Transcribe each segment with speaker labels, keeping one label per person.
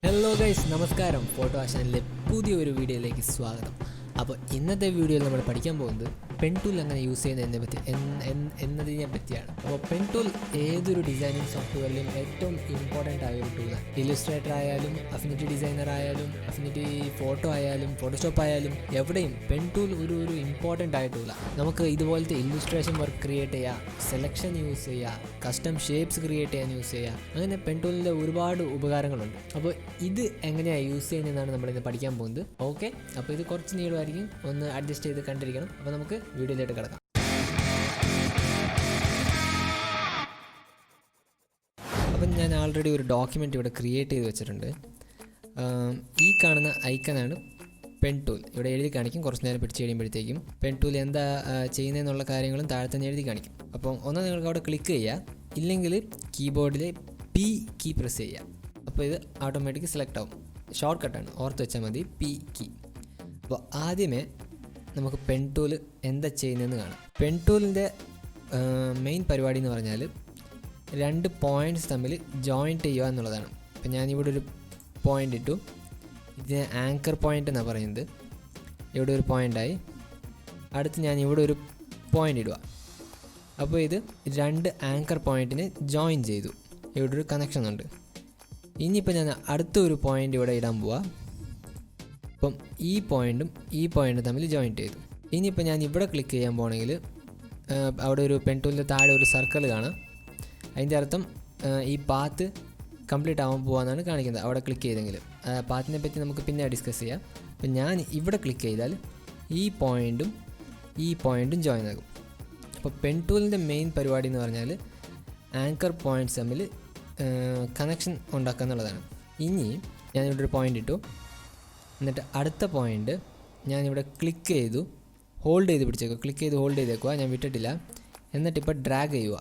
Speaker 1: Hello guys, നമസ്കാരം. Photo ആശാനിലെ പുതിയൊരു വീഡിയോയിലേക്ക് സ്വാഗതം. അപ്പോൾ ഇന്നത്തെ വീഡിയോയിൽ നമ്മൾ പഠിക്കാൻ പോകുന്നത് പെൻ ടൂൾ എങ്ങനെ യൂസ് ചെയ്യുന്നതിനെ എന്നതിനെ പറ്റിയാണ്. അപ്പോൾ പെൻ ടൂൾ ഏതൊരു ഡിസൈനിങ് സോഫ്റ്റ്വെയറിലും ഏറ്റവും ഇമ്പോർട്ടൻ്റ് ആയ ഒരു ടൂളാണ്. ഇല്ലുസ്ട്രേറ്റർ ആയാലും, അഫിനിറ്റി ഡിസൈനർ ആയാലും, അഫിനിറ്റി ഫോട്ടോ ആയാലും, ഫോട്ടോഷോപ്പ് ആയാലും, എവിടെയും പെൻ ടൂൾ ഒരു ഇമ്പോർട്ടൻ്റ് ആയ ടൂളാണ്. നമുക്ക് ഇതുപോലത്തെ ഇല്ലുസ്ട്രേഷൻ വർക്ക് ക്രിയേറ്റ് ചെയ്യാം, സെലക്ഷൻ യൂസ് ചെയ്യുക, കസ്റ്റം ഷേപ്സ് ക്രിയേറ്റ് ചെയ്യാൻ യൂസ് ചെയ്യുക. അങ്ങനെ പെൻ ടൂളിൻ്റെ ഒരുപാട് ഉപകാരങ്ങളുണ്ട്. അപ്പോൾ ഇത് എങ്ങനെയാണ് യൂസ് ചെയ്യുന്നതെന്നാണ് നമ്മളിന്ന് പഠിക്കാൻ പോകുന്നത്. ഓക്കെ, അപ്പോൾ ഇത് കുറച്ച് നീളമായിരിക്കും, ഒന്ന് അഡ്ജസ്റ്റ് ചെയ്ത് കണ്ടിരിക്കണം. അപ്പോൾ നമുക്ക് വീഡിയോയിലേക്ക് കിടക്കാം. അപ്പം ഞാൻ ആൾറെഡി ഒരു ഡോക്യുമെൻ്റ് ഇവിടെ ക്രിയേറ്റ് ചെയ്ത് വെച്ചിട്ടുണ്ട്. ഈ കാണുന്ന ഐക്കണാണ് പെൻ ടൂൾ. ഇവിടെ എഴുതി കാണിക്കും. കുറച്ച് നേരം പിടിച്ച് കഴിയുമ്പോഴത്തേക്കും പെൻ ടൂൾ എന്താ ചെയ്യുന്നതെന്നുള്ള കാര്യങ്ങളും താഴെ തന്നെ എഴുതി കാണിക്കും. അപ്പം ഒന്ന് നിങ്ങൾക്ക് അവിടെ ക്ലിക്ക് ചെയ്യുക, ഇല്ലെങ്കിൽ കീബോർഡിലെ പി കീ പ്രസ് ചെയ്യുക. അപ്പോൾ ഇത് ഓട്ടോമാറ്റിക് സെലക്ട് ആവും. ഷോർട്ട് കട്ടാണ്, ഓർത്ത് വെച്ചാൽ മതി, പി കീ. അപ്പോൾ ആദ്യമേ നമുക്ക് പെൻ ടൂൾ എന്താ ചെയ്യുന്നതെന്ന് കാണാം. പെൻ ടൂളിൻ്റെ മെയിൻ പരിപാടി എന്ന് പറഞ്ഞാൽ രണ്ട് പോയിൻറ്റ്സ് തമ്മിൽ ജോയിൻറ്റ് ചെയ്യുക എന്നുള്ളതാണ്. അപ്പോൾ ഞാനിവിടെ ഒരു പോയിൻ്റ് ഇട്ടു. ഇതിന് ആങ്കർ പോയിൻ്റ് എന്നാണ് പറയുന്നത്. ഇവിടെ ഒരു പോയിൻ്റായി. അടുത്ത് ഞാൻ ഇവിടെ ഒരു പോയിൻ്റ് ഇടുക. അപ്പോൾ ഇത് രണ്ട് ആങ്കർ പോയിൻറ്റിനെ ജോയിൻ ചെയ്തു. ഇവിടെ ഒരു കണക്ഷൻ ഉണ്ട്. ഇനിയിപ്പോൾ ഞാൻ അടുത്തൊരു പോയിൻ്റ് ഇവിടെ ഇടാൻ പോവാം. അപ്പം ഈ പോയിൻറ്റും തമ്മിൽ ജോയിൻറ്റ് ചെയ്തു. ഇനിയിപ്പോൾ ഞാൻ ഇവിടെ ക്ലിക്ക് ചെയ്യാൻ പോകണമെങ്കിൽ അവിടെ ഒരു പെൻ ടൂളിൻ്റെ താഴെ ഒരു സർക്കിൾ കാണാം. അതിൻ്റെ അർത്ഥം ഈ പാത്ത് കംപ്ലീറ്റ് ആവാൻ പോകാമെന്നാണ് കാണിക്കുന്നത് അവിടെ ക്ലിക്ക് ചെയ്തെങ്കിൽ. പാത്തിനെ പറ്റി നമുക്ക് പിന്നെ ഡിസ്കസ് ചെയ്യാം. അപ്പം ഞാൻ ഇവിടെ ക്ലിക്ക് ചെയ്താൽ ഈ പോയിൻറ്റും ജോയിൻ ആകും. അപ്പോൾ പെൻ ടൂളിൻ്റെ മെയിൻ പരിപാടി എന്ന് പറഞ്ഞാൽ ആങ്കർ പോയിൻറ്റ്സ് തമ്മിൽ കണക്ഷൻ ഉണ്ടാക്കുക എന്നുള്ളതാണ്. ഇനി ഞാനിവിടെ ഒരു പോയിൻ്റ് ഇട്ടു. എന്നിട്ട് അടുത്ത പോയിൻ്റ് ഞാനിവിടെ ക്ലിക്ക് ചെയ്തു, ഹോൾഡ് ചെയ്ത് പിടിച്ചേക്കുക. ക്ലിക്ക് ചെയ്ത് ഹോൾഡ് ചെയ്തേക്കുക, ഞാൻ വിട്ടിട്ടില്ല. എന്നിട്ടിപ്പോൾ ഡ്രാഗ് ചെയ്യുക.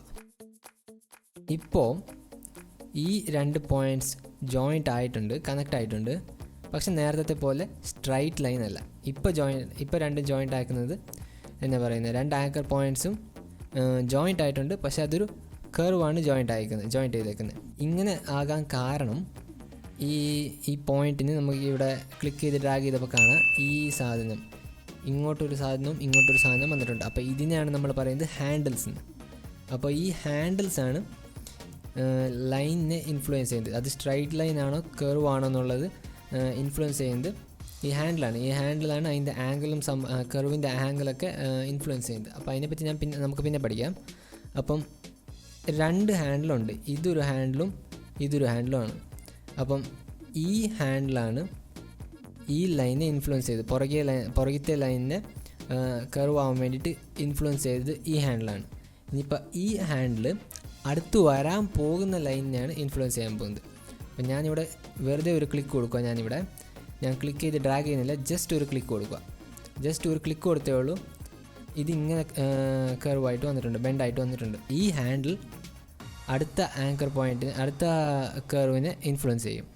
Speaker 1: ഇപ്പോൾ ഈ രണ്ട് പോയിൻറ്റ്സ് ജോയിൻ്റ് ആയിട്ടുണ്ട്, കണക്റ്റ് ആയിട്ടുണ്ട്. പക്ഷെ നേരത്തെ പോലെ സ്ട്രൈറ്റ് ലൈൻ അല്ല. ഇപ്പോൾ രണ്ടും ജോയിൻ്റ് ആക്കുന്നത് എന്താ പറയുന്നത്, രണ്ട് ആങ്കർ പോയിൻറ്റ്സും ജോയിൻ്റ് ആയിട്ടുണ്ട്. പക്ഷെ അതൊരു കർവാണ് ജോയിൻ്റ് ചെയ്തേക്കുന്നത്. ഇങ്ങനെ ആകാൻ കാരണം ഈ പോയിൻറ്റിന് നമുക്ക് ഇവിടെ ക്ലിക്ക് ചെയ്ത് ഡ്രാഗ് ചെയ്തപ്പോൾ കാണാം ഈ സാധനം, ഇങ്ങോട്ടൊരു സാധനം വന്നിട്ടുണ്ട്. അപ്പോൾ ഇതിനെയാണ് നമ്മൾ പറയുന്നത് ഹാൻഡിൽസ് എന്ന്. അപ്പോൾ ഈ ഹാൻഡിൽസാണ് ലൈനിനെ ഇൻഫ്ലുവൻസ് ചെയ്യുന്നത്. അത് സ്ട്രൈറ്റ് ലൈൻ ആണോ കർവ് ആണോ എന്നുള്ളത് ഇൻഫ്ലുവൻസ് ചെയ്യുന്നത് ഈ ഹാൻഡിലാണ് അതിൻ്റെ ആംഗിളും കർവിൻ്റെ ആംഗിളൊക്കെ ഇൻഫ്ലുവൻസ് ചെയ്യുന്നത്. അപ്പോൾ അതിനെപ്പറ്റി നമുക്ക് പിന്നെ പഠിക്കാം. അപ്പം രണ്ട് ഹാൻഡിലുണ്ട്, ഇതൊരു ഹാൻഡിലുമാണ്. അപ്പം ഈ ഹാൻഡിലാണ് ഈ ലൈനെ ഇൻഫ്ലുവൻസ് ചെയ്ത് പുറകത്തെ ലൈനിനെ കർവ് ആവാൻ വേണ്ടിയിട്ട് ഇൻഫ്ലുവൻസ് ചെയ്തത് ഈ ഹാൻഡിലാണ്. ഇനിയിപ്പോൾ ഈ ഹാൻഡിൽ അടുത്ത് വരാൻ പോകുന്ന ലൈനിനെയാണ് ഇൻഫ്ലുവൻസ് ചെയ്യാൻ പോകുന്നത്. അപ്പം ഞാനിവിടെ വെറുതെ ഒരു ക്ലിക്ക് കൊടുക്കുക. ഞാൻ ക്ലിക്ക് ചെയ്ത് ഡ്രാഗ് ചെയ്യുന്നില്ല, ജസ്റ്റ് ഒരു ക്ലിക്ക് കൊടുത്തേ ഉള്ളൂ. ഇതിങ്ങനെ കർവായിട്ട് വന്നിട്ടുണ്ട്, ബെൻഡായിട്ട് വന്നിട്ടുണ്ട്. ഈ ഹാൻഡിൽ അടുത്ത ആങ്കർ പോയിൻറ്റിന്, അടുത്ത കർവിനെ ഇൻഫ്ലുവൻസ് ചെയ്യും.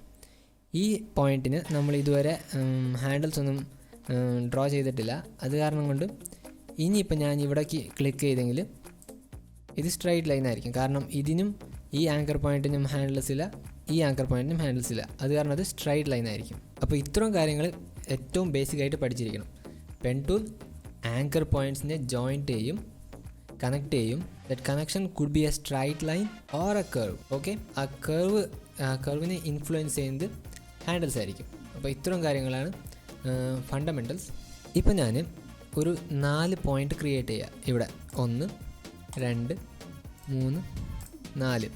Speaker 1: ഈ പോയിൻറ്റിന് നമ്മൾ ഇതുവരെ ഹാൻഡിൽസ് ഒന്നും ഡ്രോ ചെയ്തിട്ടില്ല. അത് കാരണം കൊണ്ട് ഇനിയിപ്പോൾ ഞാൻ ഇവിടേക്ക് ക്ലിക്ക് ചെയ്തെങ്കിൽ ഇത് സ്ട്രൈറ്റ് ലൈൻ ആയിരിക്കും. കാരണം ഇതിനും ഈ ആങ്കർ പോയിൻറ്റിനും ഹാൻഡിൽസ് ഇല്ല, ഈ ആങ്കർ പോയിൻറ്റിനും ഹാൻഡിൽസ് ഇല്ല. അത് കാരണം അത് സ്ട്രൈറ്റ് ലൈൻ ആയിരിക്കും. അപ്പോൾ ഇത്രയും കാര്യങ്ങൾ ഏറ്റവും ബേസിക്കായിട്ട് പഠിച്ചിരിക്കണം. പെൻ ടൂൾ ആങ്കർ പോയിൻറ്റ്സിനെ ജോയിൻറ്റ് ചെയ്യും, കണക്ട് ചെയ്യും. That connection could be A straight line or A curve. Okay, ആ കർവിനെ ഇൻഫ്ലുവൻസ് ചെയ്യുന്നത് ഹാൻഡിൽസ് ആയിരിക്കും. അപ്പോൾ ഇത്രയും കാര്യങ്ങളാണ് ഫണ്ടമെൻ്റൽസ്. ഇപ്പോൾ ഞാൻ ഒരു 4 പോയിൻ്റ് ക്രിയേറ്റ് ചെയ്യുക. ഇവിടെ 1 2 3 4.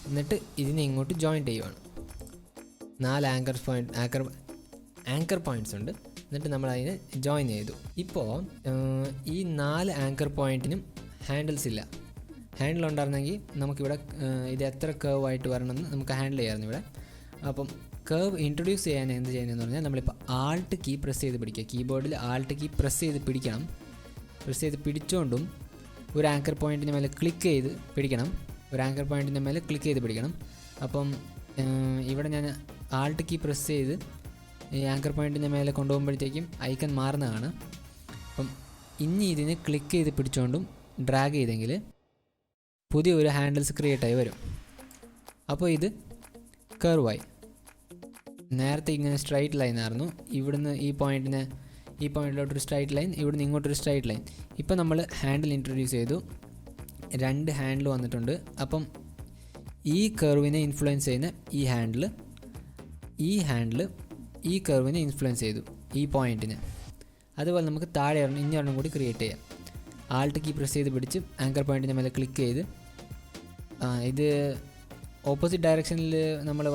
Speaker 1: എന്നിട്ട് ഇതിനെ ഇങ്ങോട്ട് ജോയിൻറ്റ് ചെയ്യുവാണ്. 4 ആങ്കർ പോയിൻറ്റ്സ് ഉണ്ട്. എന്നിട്ട് നമ്മൾ അതിനെ ജോയിൻ ചെയ്തു. ഇപ്പോൾ ഈ 4 ആങ്കർ പോയിൻറ്റിനും ഹാൻഡിൽസ് ഇല്ല. ഹാൻഡിൽ ഉണ്ടായിരുന്നെങ്കിൽ നമുക്കിവിടെ ഇത് എത്ര കർവ് ആയിട്ട് വരണമെന്ന് നമുക്ക് ഹാൻഡിൽ ചെയ്യാമായിരുന്നു ഇവിടെ. അപ്പം കർവ് ഇൻട്രൊഡ്യൂസ് ചെയ്യാൻ എന്ത് ചെയ്യുന്നതെന്ന് പറഞ്ഞാൽ നമ്മളിപ്പോൾ ആൾട്ട് കീ പ്രസ് ചെയ്ത് പിടിക്കുക. കീബോർഡിൽ ആൾട്ട് കീ പ്രസ് ചെയ്ത് പിടിക്കണം. പ്രസ് ചെയ്ത് പിടിച്ചുകൊണ്ടും ഒരു ആങ്കർ പോയിൻറ്റിൻ്റെ മേലെ ക്ലിക്ക് ചെയ്ത് പിടിക്കണം. അപ്പം ഇവിടെ ഞാൻ ആൾട്ട് കീ പ്രസ് ചെയ്ത് ഈ ആങ്കർ പോയിൻറ്റിൻ്റെ മേലെ കൊണ്ടുപോകുമ്പോഴത്തേക്കും ഐക്കൺ മാറുന്നതാണ്. അപ്പം ഇനി ഇതിന് ക്ലിക്ക് ചെയ്ത് പിടിച്ചുകൊണ്ടും ഡ്രാഗ് ചെയ്തെങ്കിൽ പുതിയ ഒരു ഹാൻഡിൽസ് ക്രിയേറ്റ് ആയി വരും. അപ്പോൾ ഇത് കർവായി. നേരത്തെ ഇങ്ങനെ സ്ട്രൈറ്റ് ലൈൻ ആയിരുന്നു, ഇവിടുന്ന് ഈ പോയിന്റിലോട്ടൊരു സ്ട്രൈറ്റ് ലൈൻ, ഇവിടുന്ന് ഇങ്ങോട്ടൊരു സ്ട്രൈറ്റ് ലൈൻ. ഇപ്പം നമ്മൾ ഹാൻഡിൽ ഇൻട്രൊഡ്യൂസ് ചെയ്തു, 2 ഹാൻഡിൽ വന്നിട്ടുണ്ട്. അപ്പം ഈ കർവിനെ ഇൻഫ്ലുവൻസ് ചെയ്യുന്ന ഈ ഹാൻഡിൽ ഈ കർവിനെ ഇൻഫ്ലുവൻസ് ചെയ്തു, ഈ പോയിൻറ്റിന്. അതുപോലെ നമുക്ക് താഴെ ഇഞ്ഞൊരെണ്ണം കൂടി ക്രിയേറ്റ് ചെയ്യാം. ആൾട്ട് കീ പ്രസ് ചെയ്ത് പിടിച്ച് ആങ്കർ പോയിൻറ്റിൻ്റെ മേലെ ക്ലിക്ക് ചെയ്ത് ഇത് ഓപ്പോസിറ്റ് ഡയറക്ഷനിൽ നമ്മൾ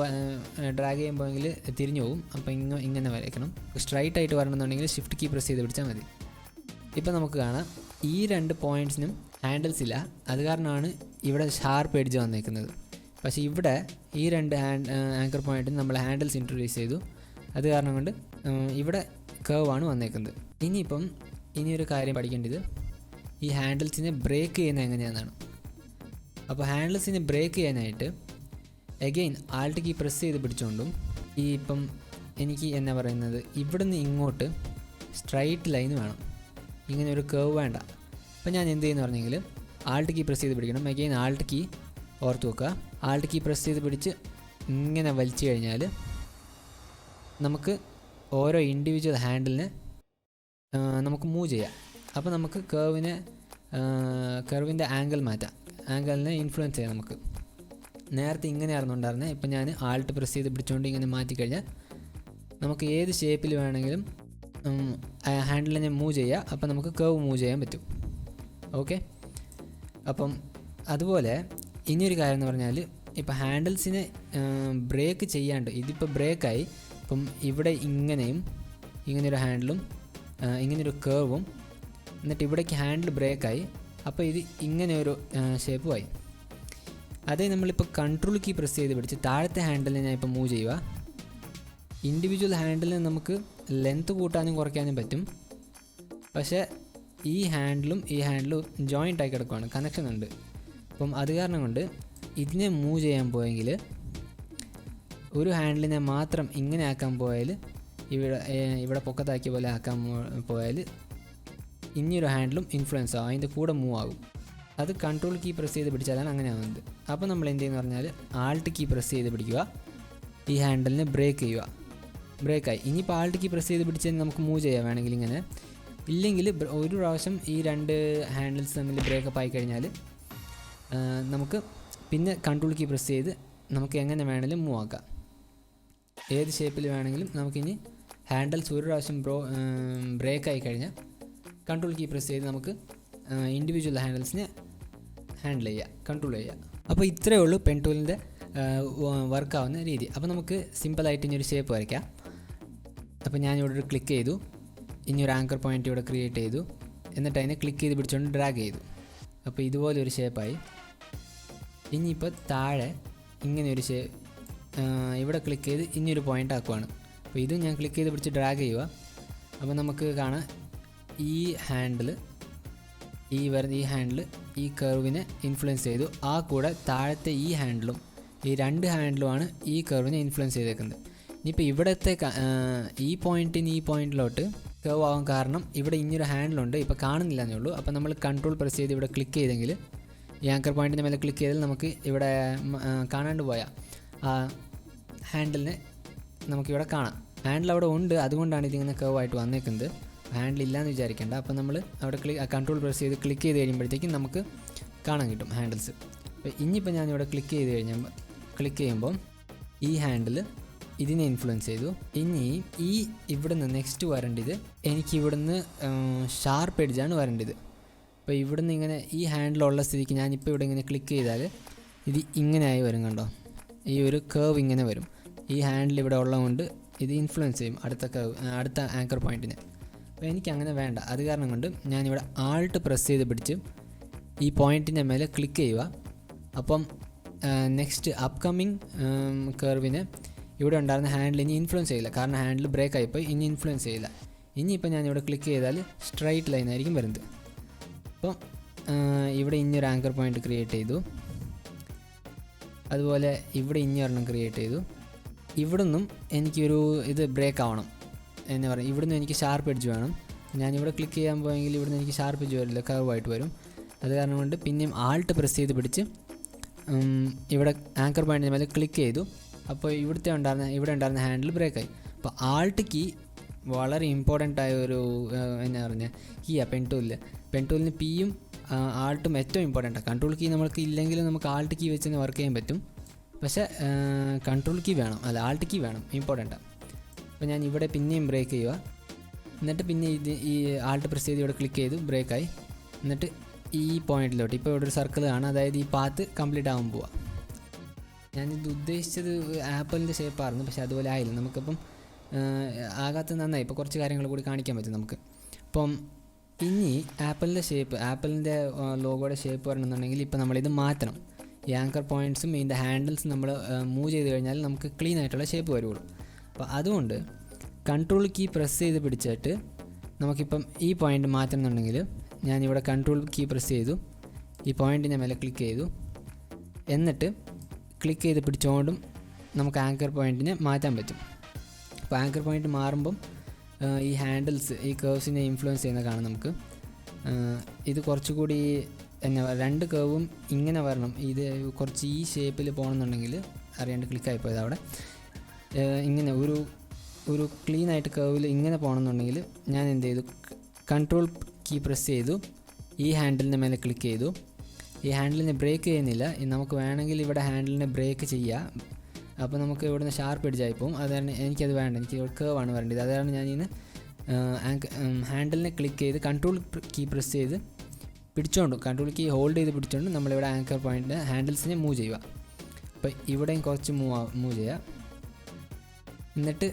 Speaker 1: ഡ്രാഗ് ചെയ്യുമ്പോഴെങ്കിൽ തിരിഞ്ഞു പോകും. അപ്പോൾ ഇങ്ങനെ വരയ്ക്കണം. സ്ട്രൈറ്റ് ആയിട്ട് വരണമെന്നുണ്ടെങ്കിൽ ഷിഫ്റ്റ് കീ പ്രസ് ചെയ്ത് പിടിച്ചാൽ മതി. ഇപ്പം നമുക്ക് കാണാം ഈ 2 പോയിൻറ്റ്സിനും ഹാൻഡിൽസ് ഇല്ല. അത് കാരണമാണ് ഇവിടെ ഷാർപ്പ് എഡ്ജ് വന്നേക്കുന്നത്. പക്ഷേ ഇവിടെ ഈ 2 ആങ്കർ പോയിൻറ്റിന് നമ്മൾ ഹാൻഡിൽസ് ഇൻട്രൊഡ്യൂസ് ചെയ്തു. അത് കാരണം കൊണ്ട് ഇവിടെ കർവാണ് വന്നേക്കുന്നത്. ഇനിയൊരു കാര്യം പഠിക്കേണ്ടത് ഈ ഹാൻഡിൽസിനെ ബ്രേക്ക് ചെയ്യുന്നത് എങ്ങനെയാണെന്നാണ്. അപ്പോൾ ഹാൻഡിൽസിനെ ബ്രേക്ക് ചെയ്യാനായിട്ട് എഗെയിൻ ആൾട്ട് കീ പ്രസ് ചെയ്ത് പിടിച്ചുകൊണ്ടും എനിക്ക് എന്നാ പറയുന്നത്, ഇവിടുന്ന് ഇങ്ങോട്ട് സ്ട്രൈറ്റ് ലൈൻ വേണം, ഇങ്ങനെ ഒരു കർവ് വേണ്ട. അപ്പോൾ ഞാൻ എന്ത് ചെയ്യുന്നു പറഞ്ഞെങ്കിൽ ആൾട്ട് കീ പ്രസ് ചെയ്ത് പിടിക്കണം. എഗെയിൻ ആൾട്ട് കീ ഓർത്ത് വെക്കുക. ആൾട്ട് കീ പ്രസ് ചെയ്ത് പിടിച്ച് ഇങ്ങനെ വലിച്ചു കഴിഞ്ഞാൽ നമുക്ക് ഓരോ ഇൻഡിവിജ്വൽ ഹാൻഡിലിനെ നമുക്ക് മൂവ് ചെയ്യാം. അപ്പോൾ നമുക്ക് കർവിൻ്റെ ആംഗിൾ മാറ്റാം, ആംഗിളിനെ ഇൻഫ്ലുവൻസ് ചെയ്യാം. നമുക്ക് നേരത്തെ ഇങ്ങനെയായിരുന്നു ഉണ്ടായിരുന്നത്. ഇപ്പം ഞാൻ ആൾട്ട് പ്രസ് ചെയ്ത് പിടിച്ചുകൊണ്ട് ഇങ്ങനെ മാറ്റിക്കഴിഞ്ഞാൽ നമുക്ക് ഏത് ഷേപ്പിൽ വേണമെങ്കിലും ഹാൻഡിലിനെ മൂവ് ചെയ്യുക. അപ്പം നമുക്ക് കർവ് മൂവ് ചെയ്യാൻ പറ്റും. ഓക്കെ, അപ്പം അതുപോലെ ഇനിയൊരു കാര്യം എന്ന് പറഞ്ഞാൽ, ഇപ്പം ഹാൻഡിൽസിനെ ബ്രേക്ക് ചെയ്യാണ്ട്, ഇതിപ്പോൾ ബ്രേക്കായി, ഇപ്പം ഇവിടെ ഇങ്ങനെയൊരു ഹാൻഡിലും ഇങ്ങനെയൊരു കർവും, എന്നിട്ട് ഇവിടേക്ക് ഹാൻഡിൽ ബ്രേക്കായി. അപ്പോൾ ഇത് ഇങ്ങനെയൊരു ഷേപ്പുമായി. അതേ നമ്മളിപ്പോൾ കൺട്രോൾ കീ പ്രസ് ചെയ്ത് പിടിച്ച് താഴത്തെ ഹാൻഡിലിനെ ഞാൻ ഇപ്പോൾ മൂവ് ചെയ്യുക. ഇൻഡിവിജ്വൽ ഹാൻഡിലിന് നമുക്ക് ലെങ്ത്ത് കൂട്ടാനും കുറയ്ക്കാനും പറ്റും. പക്ഷേ ഈ ഹാൻഡിലും ജോയിൻ്റ് ആയി കിടക്കുകയാണ്, കണക്ഷൻ ഉണ്ട്. അപ്പം അത് കാരണം കൊണ്ട് ഇതിനെ മൂവ് ചെയ്യാൻ പോയെങ്കിൽ, ഒരു ഹാൻഡിലിനെ മാത്രം ഇങ്ങനെ ആക്കാൻ പോയാൽ, ഇവിടെ പൊക്കത്താക്കിയ പോലെ ആക്കാൻ പോയാൽ ഇനിയൊരു ഹാൻഡിലും ഇൻഫ്ലുവൻസ് ആവും, അതിൻ്റെ കൂടെ മൂവ് ആകും. അത് കൺട്രോൾ കീ പ്രസ് ചെയ്ത് പിടിച്ചാലാണ് അങ്ങനെ ആവുന്നത്. അപ്പോൾ നമ്മൾ എന്ത് ചെയ്യുന്നു പറഞ്ഞാൽ ആൾട്ട് കീ പ്രസ് ചെയ്ത് പിടിക്കുക, ഈ ഹാൻഡിലിനെ ബ്രേക്ക് ചെയ്യുക. ബ്രേക്കായി. ഇനിയിപ്പോൾ ആൾട്ട് കീ പ്രസ് ചെയ്ത് പിടിച്ച് നമുക്ക് മൂവ് ചെയ്യാം വേണമെങ്കിൽ ഇങ്ങനെ. ഇല്ലെങ്കിൽ ഒരു പ്രാവശ്യം ഈ 2 ഹാൻഡിൽസ് തമ്മിൽ ബ്രേക്കപ്പ് ആയി കഴിഞ്ഞാൽ നമുക്ക് പിന്നെ കൺട്രോൾ കീ പ്രസ് ചെയ്ത് നമുക്ക് എങ്ങനെ വേണമെങ്കിലും മൂവ് ആക്കാം, ഏത് ഷേപ്പിൽ വേണമെങ്കിലും. നമുക്കിനി ഹാൻഡിൽസ് ഒരു പ്രാവശ്യം ബ്രേക്കായി കഴിഞ്ഞാൽ കൺട്രോൾ കീ പ്രസ് ചെയ്ത് നമുക്ക് ഇൻഡിവിജ്വൽ ഹാൻഡിൽസിനെ കൺട്രോൾ ചെയ്യുക. അപ്പോൾ ഇത്രയേ ഉള്ളൂ പെൻ ടൂലിൻ്റെ വർക്കാവുന്ന രീതി. അപ്പോൾ നമുക്ക് സിമ്പിളായിട്ട് ഇനി ഒരു ഷേപ്പ് വരയ്ക്കാം. അപ്പോൾ ഞാനിവിടെ ഒരു ക്ലിക്ക് ചെയ്തു, ഇനി ഒരു ആങ്കർ പോയിൻ്റ് ഇവിടെ ക്രിയേറ്റ് ചെയ്തു, എന്നിട്ട് അതിനെ ക്ലിക്ക് ചെയ്ത് പിടിച്ചുകൊണ്ട് ഡ്രാഗ് ചെയ്തു. അപ്പോൾ ഇതുപോലെ ഒരു ഷേപ്പായി. ഇനിയിപ്പോൾ താഴെ ഇങ്ങനെയൊരു ഇവിടെ ക്ലിക്ക് ചെയ്ത് ഇനിയൊരു പോയിൻ്റ് ആക്കുവാണ്. അപ്പോൾ ഇത് ഞാൻ ക്ലിക്ക് ചെയ്ത് പിടിച്ച് ഡ്രാഗ് ചെയ്യുക. അപ്പോൾ നമുക്ക് കാണാം ഈ ഹാൻഡിൽ ഈ കർവിനെ ഇൻഫ്ലുവൻസ് ചെയ്തു. ആ കൂടെ താഴത്തെ ഈ 2 ഹാൻഡിലുമാണ് ഈ കർവിനെ ഇൻഫ്ലുവൻസ് ചെയ്തേക്കുന്നത്. ഇനിയിപ്പോൾ ഇവിടുത്തെ ഈ പോയിൻറ്റിലോട്ട് കർവ് ആവാൻ കാരണം ഇവിടെ ഇനിയൊരു ഹാൻഡിലുണ്ട്, ഇപ്പോൾ കാണുന്നില്ല എന്നേ ഉള്ളൂ. അപ്പോൾ നമ്മൾ കൺട്രോൾ പ്രസ് ചെയ്ത് ഇവിടെ ക്ലിക്ക് ചെയ്തെങ്കിൽ, ഈ ആങ്കർ പോയിൻറ്റിൻ്റെ മേലെ ക്ലിക്ക് ചെയ്താൽ നമുക്ക് ഇവിടെ കാണാണ്ട് പോയാൽ ആ ഹാൻഡിലിനെ നമുക്കിവിടെ കാണാം. ഹാൻഡിൽ അവിടെ ഉണ്ട്, അതുകൊണ്ടാണ് ഇതിങ്ങനെ കർവായിട്ട് വന്നേക്കുന്നത്. ഹാൻഡിൽ ഇല്ലയെന്ന് വിചാരിക്കേണ്ട. അപ്പോൾ നമ്മൾ അവിടെ കൺട്രോൾ പ്രസ് ചെയ്ത് ക്ലിക്ക് ചെയ്ത് കഴിയുമ്പോഴത്തേക്കും നമുക്ക് കാണാൻ കിട്ടും ഹാൻഡിൽസ്. അപ്പോൾ ഇനിയിപ്പോൾ ഞാനിവിടെ ക്ലിക്ക് ചെയ്യുമ്പോൾ ഈ ഹാൻഡിൽ ഇതിനെ ഇൻഫ്ലുവൻസ് ചെയ്തു. ഇനി ഇവിടുന്ന് നെക്സ്റ്റ് വരേണ്ടത് എനിക്കിവിടുന്ന് ഷാർപ്പ് എഡ്ജാണ് വരേണ്ടത്. അപ്പോൾ ഇവിടുന്ന് ഇങ്ങനെ ഈ ഹാൻഡിലുള്ള സ്ഥിതിക്ക് ഞാനിപ്പോൾ ഇവിടെ ഇങ്ങനെ ക്ലിക്ക് ചെയ്താൽ ഇത് ഇങ്ങനെയായി വരും, കണ്ടോ? ഈ ഒരു കർവ് ഇങ്ങനെ വരും. ഈ ഹാൻഡിൽ ഇവിടെ ഉള്ളതുകൊണ്ട് ഇത് ഇൻഫ്ലുവൻസ് ചെയ്യും അടുത്ത ആങ്കർ പോയിൻറ്റിനെ. അപ്പോൾ എനിക്കങ്ങനെ വേണ്ട. അത് കാരണം കൊണ്ട് ഞാനിവിടെ ആൾട്ട് പ്രസ് ചെയ്ത് പിടിച്ച് ഈ പോയിൻറ്റിൻ്റെ മേലെ ക്ലിക്ക് ചെയ്യുക. അപ്പം നെക്സ്റ്റ് അപ്കമ്മിങ് കർവിനെ ഇവിടെ ഉണ്ടായിരുന്ന ഹാൻഡിൽ ഇനി ഇൻഫ്ലുവൻസ് ചെയ്യില്ല, കാരണം ഹാൻഡിൽ ബ്രേക്ക് ആയിപ്പോയി, ഇനി ഇൻഫ്ലുവൻസ് ചെയ്യില്ല. ഇനിയിപ്പോൾ ഞാനിവിടെ ക്ലിക്ക് ചെയ്താൽ സ്ട്രൈറ്റ് ലൈൻ ആയിരിക്കും വരുന്നത്. അപ്പം ഇവിടെ ഇനിയൊരു ആങ്കർ പോയിൻ്റ് ക്രിയേറ്റ് ചെയ്തു. അതുപോലെ ഇവിടെ ഇനിയൊരെണ്ണം ക്രിയേറ്റ് ചെയ്തു. ഇവിടുന്നും എനിക്കൊരു ഇത് ബ്രേക്ക് ആവണം എന്ന് പറയും. ഇവിടുന്ന് എനിക്ക് ഷാർപ്പ് എഡ്ജ് വേണം. ഞാനിവിടെ ക്ലിക്ക് ചെയ്യാൻ പോയെങ്കിൽ ഇവിടുന്ന് എനിക്ക് ഷാർപ്പ് എഡ്ജ് വരില്ല, കർവായിട്ട് വരും. അത് കാരണം കൊണ്ട് പിന്നെയും ആൾട്ട് പ്രസ് ചെയ്ത് പിടിച്ച് ഇവിടെ ആങ്കർ പോയിൻറ്റിന് മേലെ ക്ലിക്ക് ചെയ്തു. അപ്പോൾ ഇവിടെ ഉണ്ടായിരുന്ന ഹാൻഡിൽ ബ്രേക്കായി. അപ്പോൾ ആൾട്ട് കീ വളരെ ഇമ്പോർട്ടൻ്റ് ആയ ഒരു എന്നാ പറഞ്ഞാൽ കീയാണ് പെൻടൂലിന് പിയും ആൾട്ടും ഏറ്റവും ഇമ്പോർട്ടൻ്റാണ്. കൺട്രോൾ കീ നമുക്ക് ഇല്ലെങ്കിലും നമുക്ക് ആൾട്ട് കീ വെച്ച് തന്നെ വർക്ക് ചെയ്യാൻ പറ്റും. പക്ഷേ കൺട്രോൾ കീ വേണം, അല്ല ആൾട്ട് കീ വേണം, ഇമ്പോർട്ടൻ്റാണ്. അപ്പോൾ ഞാൻ ഇവിടെ പിന്നെയും ബ്രേക്ക് ചെയ്യുക. എന്നിട്ട് പിന്നെ ഈ ആൾട്ട് പ്രസ് ചെയ്ത് ഇവിടെ ക്ലിക്ക് ചെയ്തു, ബ്രേക്കായി. എന്നിട്ട് ഈ പോയിന്റിലോട്ട് ഇപ്പോൾ ഇവിടെ ഒരു സർക്കിൾ കാണാം, അതായത് ഈ പാത്ത് കംപ്ലീറ്റ് ആകാൻ പോവുക. ഞാനിത് ഉദ്ദേശിച്ചത് ആപ്പിളിൻ്റെ ഷേപ്പായിരുന്നു, പക്ഷേ അതുപോലെ ആയില്ല. നമുക്കിപ്പം ആകാത്ത നന്നായി. ഇപ്പോൾ കുറച്ച് കാര്യങ്ങൾ കൂടി കാണിക്കാൻ പറ്റും നമുക്ക്. അപ്പം ഇനി ആപ്പിളിൻ്റെ ലോഗോയുടെ ഷേപ്പ് വരണമെന്നുണ്ടെങ്കിൽ ഇപ്പോൾ നമ്മളിത് മാറ്റണം. ഈ ആങ്കർ പോയിൻറ്റ്സും ഇതിൻ്റെ ഹാൻഡിൽസും നമ്മൾ മൂവ് ചെയ്ത് കഴിഞ്ഞാൽ നമുക്ക് ക്ലീൻ ആയിട്ടുള്ള ഷേപ്പ് വരുള്ളൂ. അപ്പോൾ അതുകൊണ്ട് കൺട്രോൾ കീ പ്രസ് ചെയ്ത് പിടിച്ചിട്ട് നമുക്കിപ്പം ഈ പോയിൻ്റ് മാറ്റണമെന്നുണ്ടെങ്കിൽ ഞാനിവിടെ കൺട്രോൾ കീ പ്രസ് ചെയ്തു, ഈ പോയിൻറ്റിൻ്റെ മേലെ ക്ലിക്ക് ചെയ്തു. എന്നിട്ട് ക്ലിക്ക് ചെയ്ത് പിടിച്ചുകൊണ്ടും നമുക്ക് ആങ്കർ പോയിൻറ്റിനെ മാറ്റാൻ പറ്റും. അപ്പോൾ ആങ്കർ പോയിൻറ്റ് മാറുമ്പം ഈ ഹാൻഡിൽസ് ഈ കേർവ്സിനെ ഇൻഫ്ലുവൻസ് ചെയ്യുന്ന കാണാം നമുക്ക്. ഇത് കുറച്ചുകൂടി രണ്ട് കേർവും ഇങ്ങനെ വരണം. ഇത് കുറച്ച് ഈ ഷേപ്പിൽ പോകണമെന്നുണ്ടെങ്കിൽ അറിയാണ്ട് ക്ലിക്കായിപ്പോയത് അവിടെ. ഇങ്ങനെ ഒരു ക്ലീൻ ആയിട്ട് കേർവിൽ ഇങ്ങനെ പോകണമെന്നുണ്ടെങ്കിൽ ഞാൻ എന്ത് ചെയ്തു, കൺട്രോൾ കീ പ്രസ് ചെയ്തു, ഈ ഹാൻഡിലിൻ്റെ മേലെ ക്ലിക്ക് ചെയ്തു. ഈ ഹാൻഡിലിനെ ബ്രേക്ക് ചെയ്യുന്നില്ല, നമുക്ക് വേണമെങ്കിൽ ഇവിടെ ഹാൻഡിലിനെ ബ്രേക്ക് ചെയ്യാം. അപ്പോൾ നമുക്ക് ഇവിടുന്ന് ഷാർപ്പ് എഡ്ജായി പോകും. അതാണ് എനിക്കത് വേണ്ട, എനിക്ക് കേർവാണ് വരേണ്ടത്. അതാണ് ഞാനിന്ന് ഹാൻഡിലിനെ ക്ലിക്ക് ചെയ്ത് കൺട്രോൾ കീ പ്രസ് ചെയ്ത് കൺട്രോൾ കീ ഹോൾഡ് ചെയ്ത് പിടിച്ചുകൊണ്ട് നമ്മളിവിടെ ആങ്കർ പോയിൻ്റ് ഹാൻഡിൽസിനെ മൂവ് ചെയ്യുക. അപ്പോൾ ഇവിടെയും കുറച്ച് മൂവ് ചെയ്യുക. എന്നിട്ട്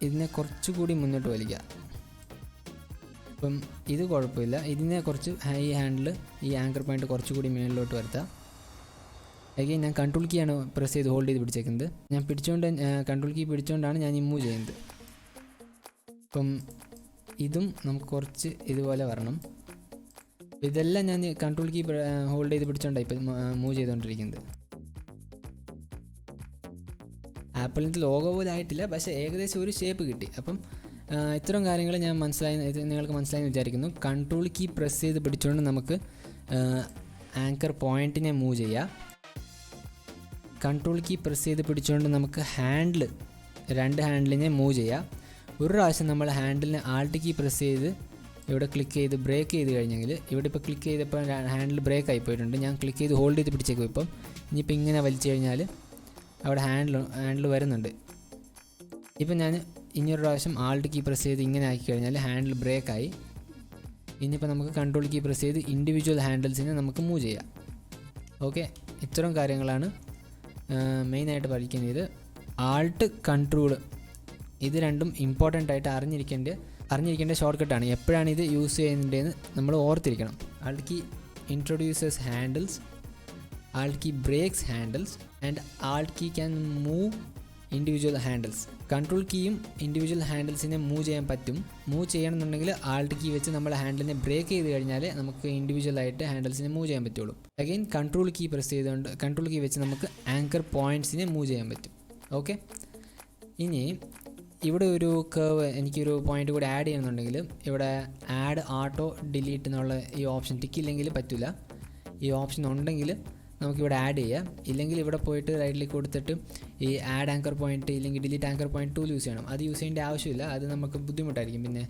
Speaker 1: ഇതിനെ കുറച്ചുകൂടി മുന്നോട്ട് വലിക്കുക. അപ്പം ഇത് കുഴപ്പമില്ല. ഇതിനെ കുറച്ച് ഈ ആങ്കർ പോയിൻ്റ് കുറച്ചുകൂടി മുകളിലോട്ട് വരുത്താം. അഗെയിൻ ഞാൻ കൺട്രോൾ കീ ആണ് പ്രസ് ചെയ്ത് ഹോൾഡ് ചെയ്ത് പിടിച്ചേക്കുന്നത്. കൺട്രോൾ കീ പിടിച്ചുകൊണ്ടാണ് ഞാൻ ഈ മൂവ് ചെയ്യുന്നത്. അപ്പം ഇതും നമുക്ക് കുറച്ച് ഇതുപോലെ വരണം. ഇതെല്ലാം ഞാൻ കൺട്രോൾ കീ ഹോൾഡ് ചെയ്ത് പിടിച്ചുകൊണ്ടാണ് ഇപ്പം മൂവ് ചെയ്തുകൊണ്ടിരിക്കുന്നത്. ആപ്പിളിൻ്റെ ലോഗോ പോലെ ആയിട്ടില്ല, പക്ഷേ ഏകദേശം ഒരു ഷേപ്പ് കിട്ടി. അപ്പം ഇത്തരം കാര്യങ്ങൾ നിങ്ങൾക്ക് മനസ്സിലായെന്ന് വിചാരിക്കുന്നു. കൺട്രോൾ കീ പ്രസ് ചെയ്ത് പിടിച്ചുകൊണ്ട് നമുക്ക് ആങ്കർ പോയിൻറ്റിനെ മൂവ് ചെയ്യാം. കൺട്രോൾ കീ പ്രസ് ചെയ്ത് പിടിച്ചുകൊണ്ട് നമുക്ക് രണ്ട് ഹാൻഡിലിനെ മൂവ് ചെയ്യാം. ഒരു പ്രാവശ്യം നമ്മൾ ഹാൻഡിലിനെ ആൾട്ട് കീ പ്രസ് ചെയ്ത് ഇവിടെ ക്ലിക്ക് ചെയ്ത് ബ്രേക്ക് ചെയ്ത് കഴിഞ്ഞെങ്കിൽ ഇവിടെ ഇപ്പോൾ ക്ലിക്ക് ചെയ്തപ്പോൾ ഹാൻഡിൽ ബ്രേക്ക് ആയി പോയിട്ടുണ്ട്. ഞാൻ ക്ലിക്ക് ചെയ്ത് ഹോൾഡ് ചെയ്ത് പിടിച്ചേക്കും. ഇപ്പം ഇനിയിപ്പോൾ ഇങ്ങനെ വലിച്ചു കഴിഞ്ഞാൽ അവിടെ ഹാൻഡിൽ വരുന്നുണ്ട്. ഇപ്പം ഞാൻ ഇനിയൊരു പ്രാവശ്യം ആൾട്ട് കീ പ്രസ് ചെയ്ത് ഇങ്ങനെ ആക്കി കഴിഞ്ഞാൽ ഹാൻഡിൽ ബ്രേക്കായി. ഇനിയിപ്പോൾ നമുക്ക് കൺട്രോൾ കീ പ്രസ് ചെയ്ത് ഇൻഡിവിജ്വൽ ഹാൻഡിൽസിനെ നമുക്ക് മൂവ് ചെയ്യാം. ഓക്കെ, ഇത്തരം കാര്യങ്ങളാണ് മെയിനായിട്ട് പഠിക്കുന്നത്. ആൾട്ട് കൺട്രോൾ ഇത് രണ്ടും ഇമ്പോർട്ടൻ്റ് ആയിട്ട് അറിഞ്ഞിരിക്കേണ്ട ഷോർട്ട് കട്ടാണ്. എപ്പോഴാണ് ഇത് യൂസ് ചെയ്യുന്നതെന്ന് നമ്മൾ ഓർത്തിരിക്കണം. Alt key introduces handles, alt key breaks handles and alt key can move individual handles. Control കീയും ഇൻഡിവിജ്വൽ ഹാൻഡിൽസിനെ മൂവ് ചെയ്യാൻ പറ്റും. മൂവ് ചെയ്യണമെന്നുണ്ടെങ്കിൽ ആൾട്ട് കീ വെച്ച് നമ്മൾ ഹാൻഡിലിനെ ബ്രേക്ക് ചെയ്ത് കഴിഞ്ഞാൽ നമുക്ക് ഇൻഡിവിജ്വലായിട്ട് ഹാൻഡിൽസിനെ മൂവ് ചെയ്യാൻ പറ്റുള്ളൂ. അഗെയിൻ കൺട്രോൾ കീ പ്രസ് ചെയ്തുകൊണ്ട് കൺട്രോൾ കീ വെച്ച് നമുക്ക് ആങ്കർ പോയിൻറ്റ്സിനെ മൂവ് ചെയ്യാൻ പറ്റും. ഓക്കെ, ഇനി ഇവിടെ ഒരു കേർവ് എനിക്കൊരു പോയിൻ്റ് കൂടി ആഡ് ചെയ്യണമെന്നുണ്ടെങ്കിൽ ഇവിടെ ആഡ് ഓട്ടോ ഡിലീറ്റ് എന്നുള്ള ഈ ഓപ്ഷൻ ടിക്കില്ലെങ്കിൽ പറ്റില്ല. ഈ ഓപ്ഷൻ ഉണ്ടെങ്കിൽ നമുക്കിവിടെ ആഡ് ചെയ്യാം. ഇല്ലെങ്കിൽ ഇവിടെ പോയിട്ട് റൈറ്റിലേക്ക് കൊടുത്തിട്ട് ഈ ആഡ് ആങ്കർ പോയിൻറ്റ് ഇല്ലെങ്കിൽ delete anchor point tool use ചെയ്യണം. അത് യൂസ് ചെയ്യേണ്ട ആവശ്യമില്ല, അത് നമുക്ക് ബുദ്ധിമുട്ടായിരിക്കും. പിന്നെ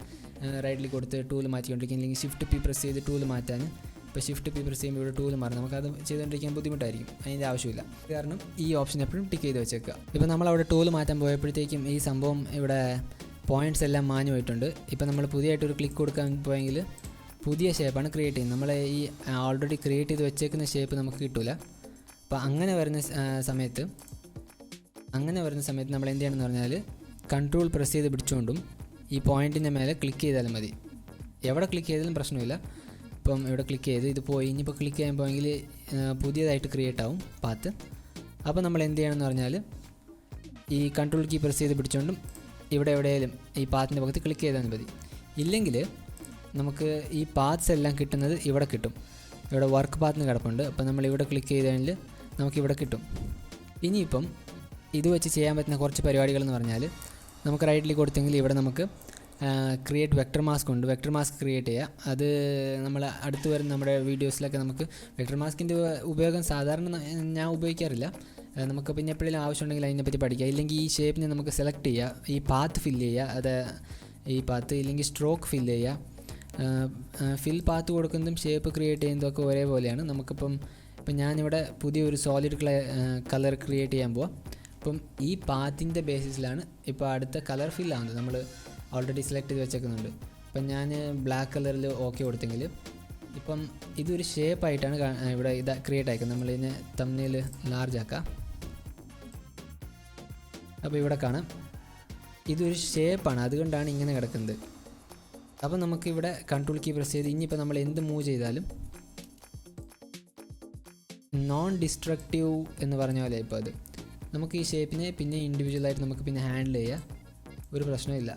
Speaker 1: റൈറ്റിലേക്ക് കൊടുത്ത് ടൂൾ മാറ്റിക്കൊണ്ടിരിക്കും. ഇല്ലെങ്കിൽ ഷിഫ്റ്റ് പി പ്രസ് ചെയ്ത് ടൂൾ മാറ്റാൻ, ഇപ്പോൾ ഷിഫ്റ്റ് പി പ്രസ് ചെയ്യുമ്പോൾ ഇവിടെ ടൂൾ മാറും. നമുക്കത് ചെയ്തുകൊണ്ടിരിക്കാൻ ബുദ്ധിമുട്ടായിരിക്കും, അതിൻ്റെ ആവശ്യമില്ല. കാരണം ഈ ഓപ്ഷൻ എപ്പോഴും ടിക്ക് ചെയ്ത് വെച്ചേക്കുക. ഇപ്പോൾ നമ്മളവിടെ ടൂൾ മാറ്റാൻ പോയപ്പോഴത്തേക്കും ഈ സംഭവം ഇവിടെ പോയിൻറ്റ്സ് എല്ലാം മാഞ്ഞു പോയിട്ടുണ്ട്. ഇപ്പോൾ നമ്മൾ പുതിയതായിട്ടൊരു ക്ലിക്ക് കൊടുക്കാൻ പോയെങ്കിൽ പുതിയ ഷേപ്പാണ് ക്രിയേറ്റ് ചെയ്യുന്നത്. നമ്മൾ ഈ ഓൾറെഡി ക്രിയേറ്റ് ചെയ്ത് വെച്ചേക്കുന്ന ഷേപ്പ് നമുക്ക് കിട്ടില്ല. അപ്പോൾ അങ്ങനെ വരുന്ന സമയത്ത് നമ്മൾ എന്ത് ചെയ്യണമെന്ന് പറഞ്ഞാൽ കൺട്രോൾ പ്രസ് ചെയ്ത് പിടിച്ചുകൊണ്ടും ഈ പോയിൻറ്റിൻ്റെ മേലെ ക്ലിക്ക് ചെയ്താലും മതി. എവിടെ ക്ലിക്ക് ചെയ്താലും പ്രശ്നമില്ല. ഇപ്പം ഇവിടെ ക്ലിക്ക് ചെയ്ത് ഇത് പോയി. ഇനിയിപ്പോൾ ക്ലിക്ക് ചെയ്യാൻ പോയെങ്കിൽ പുതിയതായിട്ട് ക്രിയേറ്റ് ആവും പാത്ത്. അപ്പോൾ നമ്മൾ എന്ത് ചെയ്യണമെന്ന് പറഞ്ഞാൽ ഈ കൺട്രോൾ കീ പ്രസ് ചെയ്ത് പിടിച്ചുകൊണ്ടും ഇവിടെ എവിടെയെങ്കിലും ഈ പാത്തിൻ്റെ പക്കത്ത് ക്ലിക്ക് ചെയ്താൽ മതി. ഇല്ലെങ്കിൽ നമുക്ക് ഈ പാത്ത്സ് എല്ലാം കിട്ടുന്നത് ഇവിടെ കിട്ടും. ഇവിടെ വർക്ക് പാത്തിന് കിടപ്പുണ്ട്. അപ്പോൾ നമ്മൾ ഇവിടെ ക്ലിക്ക് ചെയ്ത് കഴിഞ്ഞാൽ നമുക്കിവിടെ കിട്ടും. ഇനിയിപ്പം ഇത് വെച്ച് ചെയ്യാൻ പറ്റുന്ന കുറച്ച് പരിപാടികളെന്ന് പറഞ്ഞാൽ നമുക്ക് റൈറ്റിൽ കൊടുത്തെങ്കിൽ ഇവിടെ നമുക്ക് ക്രിയേറ്റ് വെക്ടർ മാസ്ക് ഉണ്ട്. വെക്ടർ മാസ്ക് ക്രിയേറ്റ് ചെയ്യുക. അത് നമ്മൾ അടുത്ത് വരുന്ന നമ്മുടെ വീഡിയോസിലൊക്കെ നമുക്ക് വെക്ടർ മാസ്കിൻ്റെ ഉപയോഗം സാധാരണ ഞാൻ ഉപയോഗിക്കാറില്ല. നമുക്ക് പിന്നെ എപ്പോഴെങ്കിലും ആവശ്യമുണ്ടെങ്കിൽ അതിനെപ്പറ്റി പഠിക്കാം. ഇല്ലെങ്കിൽ ഈ ഷേപ്പിനെ നമുക്ക് സെലക്ട് ചെയ്യുക, ഈ പാത്ത് ഫില്ല് ചെയ്യുക, അത് ഈ പാത്ത് ഇല്ലെങ്കിൽ സ്ട്രോക്ക് ഫില്ല് ചെയ്യുക. ഫിൽ പാത്ത് കൊടുക്കുന്നതും ഷേപ്പ് ക്രിയേറ്റ് ചെയ്യുന്നതൊക്കെ ഒരേപോലെയാണ്. ഇപ്പം ഞാനിവിടെ പുതിയൊരു സോളിഡ് കളർ ക്രിയേറ്റ് ചെയ്യാൻ പോവാം. അപ്പം ഈ പാത്തിൻ്റെ ബേസിസിലാണ് ഇപ്പോൾ അടുത്ത കളർ ഫില്ലാവുന്നത്. നമ്മൾ ഓൾറെഡി സെലക്ട് ചെയ്ത് വെച്ചേക്കുന്നുണ്ട്. അപ്പം ഞാൻ ബ്ലാക്ക് കളറിൽ ഓക്കെ കൊടുത്തെങ്കിൽ ഇപ്പം ഇതൊരു ഷേപ്പായിട്ടാണ് ഇവിടെ ഇത് ക്രിയേറ്റ് ആക്കുന്നത്. നമ്മളിതിനെ തമ്മിൽ ലാർജ് ആക്കാം. അപ്പോൾ ഇവിടെ കാണാം ഇതൊരു ഷേപ്പാണ്, അതുകൊണ്ടാണ് ഇങ്ങനെ കിടക്കുന്നത്. അപ്പോൾ നമുക്കിവിടെ കൺട്രോൾ കീ പ്രസ് ചെയ്ത് ഇനിയിപ്പോൾ നമ്മൾ എന്ത് മൂവ് ചെയ്താലും നോൺ ഡിസ്ട്രക്റ്റീവ് എന്ന് പറഞ്ഞ പോലെ ഇപ്പോൾ അത് നമുക്ക് ഈ ഷേപ്പിനെ പിന്നെ ഇൻഡിവിജ്വലായിട്ട് നമുക്ക് പിന്നെ ഹാൻഡിൽ ചെയ്യാം, ഒരു പ്രശ്നമില്ല.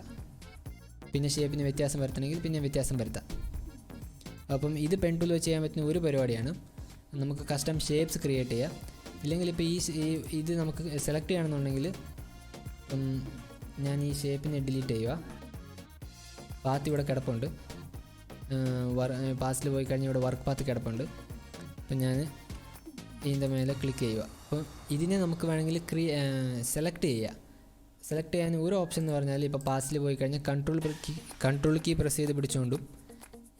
Speaker 1: പിന്നെ ഷേപ്പിന് വ്യത്യാസം വരുത്തണമെങ്കിൽ പിന്നെ വ്യത്യാസം വരുത്താം. അപ്പം ഇത് പെൻ ടൂൾ വെച്ച് ചെയ്യാൻ പറ്റുന്ന ഒരു പരിപാടിയാണ്. നമുക്ക് കസ്റ്റം ഷേപ്സ് ക്രിയേറ്റ് ചെയ്യാം. ഇല്ലെങ്കിൽ ഇപ്പോൾ ഇത് നമുക്ക് സെലക്ട് ചെയ്യണമെന്നുണ്ടെങ്കിൽ ഞാൻ ഈ ഷേപ്പിനെ ഡിലീറ്റ് ചെയ്യുക. പാത്ത് ഇവിടെ കിടപ്പുണ്ട്, പാസിൽ പോയി കഴിഞ്ഞാൽ ഇവിടെ വർക്ക് പാത്ത് കിടപ്പുണ്ട്. അപ്പം ഞാൻ ഇതിൻ്റെ മേലെ ക്ലിക്ക് ചെയ്യുക. അപ്പം ഇതിനെ നമുക്ക് വേണമെങ്കിൽ സെലക്ട് ചെയ്യുക. സെലക്ട് ചെയ്യാൻ ഒരു ഓപ്ഷൻ എന്ന് പറഞ്ഞാൽ ഇപ്പോൾ പാസിൽ പോയി കഴിഞ്ഞാൽ കൺട്രോൾ കീ പ്രസ് ചെയ്ത് പിടിച്ചുകൊണ്ടും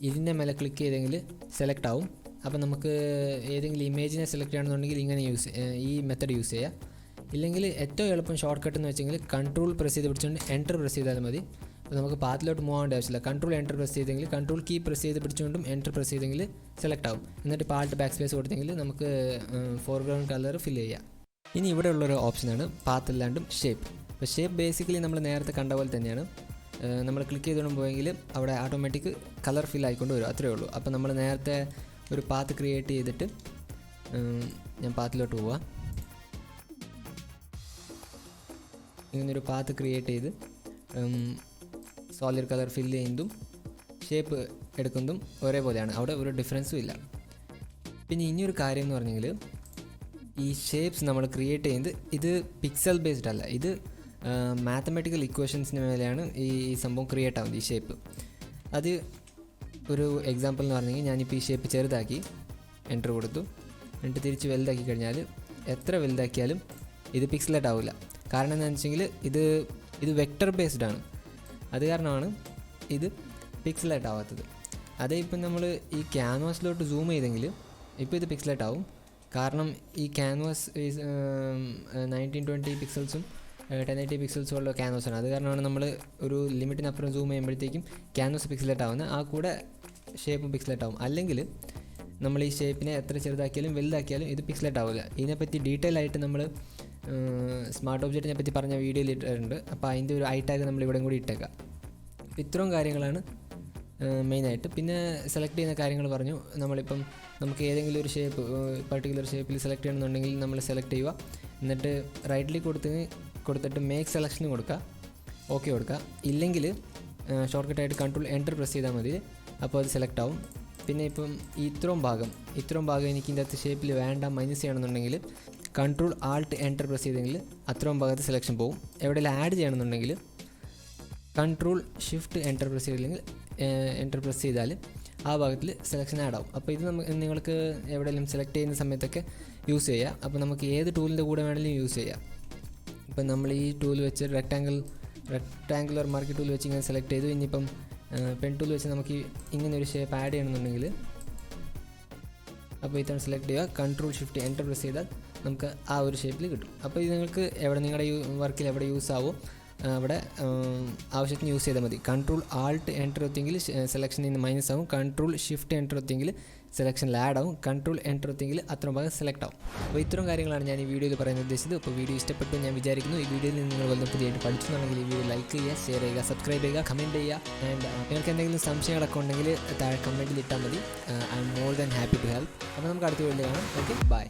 Speaker 1: ഇതിൻ്റെ മേലെ ക്ലിക്ക് ചെയ്തെങ്കിൽ സെലക്ട് ആവും. അപ്പോൾ നമുക്ക് ഏതെങ്കിലും ഇമേജിനെ സെലക്ട് ചെയ്യണമെന്നുണ്ടെങ്കിൽ ഇങ്ങനെ ഈ മെത്തഡ് യൂസ് ചെയ്യുക. ഇല്ലെങ്കിൽ ഏറ്റവും എളുപ്പം ഷോർട്ട് കട്ട് എന്ന് വെച്ചെങ്കിൽ കൺട്രോൾ പ്രസ് ചെയ്ത് പിടിച്ചുകൊണ്ട് എൻ്റർ പ്രസ് ചെയ്താൽ മതി. അപ്പോൾ നമുക്ക് പാത്തിലോട്ട് മൂവ് ആവേണ്ട ആവശ്യമില്ല. കൺട്രോൾ എൻ്റർ പ്രസ് ചെയ്തെങ്കിൽ കൺട്രോൾ കീ പ്രസ് ചെയ്ത് പിടിച്ചുകൊണ്ടും എൻ്റർ പ്രസ് ചെയ്തെങ്കിൽ സെലക്ട് ആവും. എന്നിട്ട് പാർട്ട് ബാക്ക് സ്പേസ് കൊടുത്തെങ്കിൽ നമുക്ക് ഫോർഗ്രൗണ്ട് കളർ ഫില്ല് ചെയ്യാം. ഇനി ഇവിടെ ഉള്ളൊരു ഓപ്ഷനാണ് പാത്ത് അല്ലാണ്ടും ഷേപ്പ്. അപ്പോൾ ഷേപ്പ് ബേസിക്കലി നമ്മൾ നേരത്തെ കണ്ട പോലെ തന്നെയാണ്. നമ്മൾ ക്ലിക്ക് ചെയ്തുകൊണ്ട് പോയെങ്കിൽ അവിടെ ഓട്ടോമാറ്റിക് കളർ ഫിൽ ആയിക്കൊണ്ട് വരും, അത്രയേ ഉള്ളൂ. അപ്പോൾ നമ്മൾ നേരത്തെ ഒരു പാത്ത് ക്രിയേറ്റ് ചെയ്തിട്ട് ഞാൻ പാത്തിലോട്ട് പോവാം. ഇങ്ങനൊരു പാത്ത് ക്രിയേറ്റ് ചെയ്ത് സോളിഡ് കളർ ഫില്ല് ചെയ്യുന്നതും ഷേപ്പ് എടുക്കുന്നതും ഒരേപോലെയാണ്, അവിടെ ഒരു ഡിഫറൻസും ഇല്ല. പിന്നെ ഇനിയൊരു കാര്യം എന്ന് പറഞ്ഞെങ്കിൽ ഈ ഷേപ്സ് നമ്മൾ ക്രിയേറ്റ് ചെയ്യുന്നത് ഇത് പിക്സൽ ബേസ്ഡ് അല്ല, ഇത് മാത്തമാറ്റിക്കൽ ഇക്വേഷൻസിന് മേലെയാണ് ഈ സംഭവം ക്രിയേറ്റ് ആവുന്നത്, ഈ ഷേപ്പ്. അത് ഒരു എക്സാമ്പിൾ എന്ന് പറഞ്ഞെങ്കിൽ ഞാനിപ്പോൾ ഈ ഷേപ്പ് ചെറുതാക്കി എൻ്റർ കൊടുത്തു, എന്നിട്ട് തിരിച്ച് വലുതാക്കി കഴിഞ്ഞാൽ എത്ര വലുതാക്കിയാലും ഇത് പിക്സലേറ്റ് ആവില്ല. കാരണം എന്താണെന്ന് വെച്ചെങ്കിൽ ഇത് വെക്റ്റർ ബേസ്ഡ് ആണ്, അത് കാരണമാണ് ഇത് പിക്സലേറ്റ് ആവാത്തത്. അതേ ഇപ്പം നമ്മൾ ഈ ക്യാൻവാസിലോട്ട് സൂം ചെയ്തെങ്കിൽ ഇപ്പോൾ ഇത് പിക്സലേറ്റ് ആവും. കാരണം ഈ ക്യാൻവാസ് 1920 പിക്സൽസും 1080 പിക്സൽസും ഉള്ള ക്യാൻവാസാണ്. അത് കാരണമാണ് നമ്മൾ ഒരു ലിമിറ്റിനപ്പുറം സൂം ചെയ്യുമ്പോഴത്തേക്കും ക്യാൻവാസ് പിക്സലേറ്റ് ആവുന്നത്, ആ കൂടെ ഷേപ്പും പിക്സലേറ്റ് ആവും. അല്ലെങ്കിൽ നമ്മൾ ഈ ഷേപ്പിനെ എത്ര ചെറുതാക്കിയാലും വലുതാക്കിയാലും ഇത് പിക്സലേറ്റ് ആവില്ല. ഇതിനെപ്പറ്റി ഡീറ്റെയിൽ ആയിട്ട് നമ്മൾ സ്മാർട്ട് ഒബ്ജക്റ്റിനെ പറ്റി പറഞ്ഞ വീഡിയോയിൽ ഇട്ടിട്ടുണ്ട്. അപ്പോൾ അതിൻ്റെ ഒരു ഐ ടാഗ് നമ്മൾ ഇവിടെ കൂടി ഇട്ടേക്കാം. അപ്പോൾ ഇത്രയും കാര്യങ്ങളാണ് മെയിനായിട്ട്. പിന്നെ സെലക്ട് ചെയ്യുന്ന കാര്യങ്ങൾ പറഞ്ഞു. നമ്മളിപ്പം നമുക്ക് ഏതെങ്കിലും ഒരു ഷേപ്പ് പർട്ടിക്കുലർ ഷേപ്പിൽ സെലക്ട് ചെയ്യണമെന്നുണ്ടെങ്കിൽ നമ്മൾ സെലക്ട് ചെയ്യുക, എന്നിട്ട് റൈറ്റ് ക്ലിക്ക് കൊടുത്തിട്ട് മേക്ക് സെലക്ഷൻ കൊടുക്കുക, ഓക്കെ കൊടുക്കുക. ഇല്ലെങ്കിൽ ഷോർട്ട് കട്ടായിട്ട് കൺട്രോൾ എൻ്റർ പ്രസ് ചെയ്താൽ മതി, അപ്പോൾ അത് സെലക്ട് ആവും. പിന്നെ ഇപ്പം ഇത്രയും ഭാഗം എനിക്ക് ഇതിൻ്റെ അകത്ത് ഷേപ്പിൽ വേണ്ട മൈനസ് ചെയ്യണമെന്നുണ്ടെങ്കിൽ കൺട്രോൾ ആൾട്ട് എൻ്റർ പ്രസ് ചെയ്തെങ്കിൽ അത്രയും ഭാഗത്ത് സെലക്ഷൻ പോകും. എവിടെയെങ്കിലും ആഡ് ചെയ്യണമെന്നുണ്ടെങ്കിൽ കൺട്രോൾ ഷിഫ്റ്റ് എൻ്റർ പ്രസ് ചെയ്താൽ ആ ഭാഗത്തിൽ സെലക്ഷൻ ആഡ് ആവും. അപ്പോൾ ഇത് നിങ്ങൾക്ക് എവിടെയെങ്കിലും സെലക്ട് ചെയ്യുന്ന സമയത്തൊക്കെ യൂസ് ചെയ്യാം. അപ്പോൾ നമുക്ക് ഏത് ടൂളിൻ്റെ കൂടെ വേണമെങ്കിലും യൂസ് ചെയ്യാം. ഇപ്പം നമ്മൾ ഈ ടൂൾ വെച്ച് റെക്ടാങ്കുലർ മാർക്കറ്റ് ടൂൾ വെച്ച് ഇങ്ങനെ സെലക്ട് ചെയ്തു. ഇനിയിപ്പം പെൻ ടൂൾ വെച്ച് നമുക്ക് ഇങ്ങനെ ഒരു ഷേപ്പ് ആഡ് ചെയ്യണമെന്നുണ്ടെങ്കിൽ അപ്പോൾ ഇതാണ് സെലക്ട് ചെയ്യുക, കൺട്രോൾ ഷിഫ്റ്റ് എൻ്റർ പ്രസ് ചെയ്താൽ നമുക്ക് ആ ഒരു ഷേപ്പിൽ കിട്ടും. അപ്പോൾ ഇത് നിങ്ങൾക്ക് നിങ്ങളുടെ വർക്കിൽ എവിടെ യൂസ് ആവും അവിടെ ആവശ്യത്തിന് യൂസ് ചെയ്താൽ മതി. കൺട്രോൾ ആൾട്ട് എൻ്റർ ഒത്തെങ്കിൽ സെലക്ഷനിൽ നിന്ന് മൈനസ് ആവും, കൺട്രോൾ ഷിഫ്റ്റ് എൻ്റർ ഒത്തെങ്കിൽ സെലക്ഷനിൽ ആഡ് ആവും, കൺട്രോൾ എൻ്റർ ഒത്തെങ്കിൽ അത്രയും ഭാഗം സെലക്ട് ആവും. അപ്പോൾ ഇത്രയും കാര്യങ്ങളാണ് ഞാൻ ഈ വീഡിയോയിൽ പറയാൻ ഉദ്ദേശിച്ചത്. അപ്പോൾ വീഡിയോ ഇഷ്ടപ്പെട്ടു ഞാൻ വിചാരിക്കുന്നു. ഈ വീഡിയോയിൽ നിങ്ങൾ വന്ന് പുതിയതായിട്ട് പഠിച്ചിട്ടുണ്ടെങ്കിൽ ഈ വീഡിയോ ലൈക്ക് ചെയ്യുക, ഷെയർ ചെയ്യുക, സബ്സ്ക്രൈബ് ചെയ്യുക, കമൻറ്റ് ചെയ്യുക. ആൻഡ് നിങ്ങൾക്ക് എന്തെങ്കിലും സംശയങ്ങളൊക്കെ ഉണ്ടെങ്കിൽ താഴെ കമൻറ്റിൽ ഇട്ടാൽ മതി. I am more than happy to help. അപ്പോൾ നമുക്ക് അടുത്ത വീഡിയോ കാണാം. Okay, by.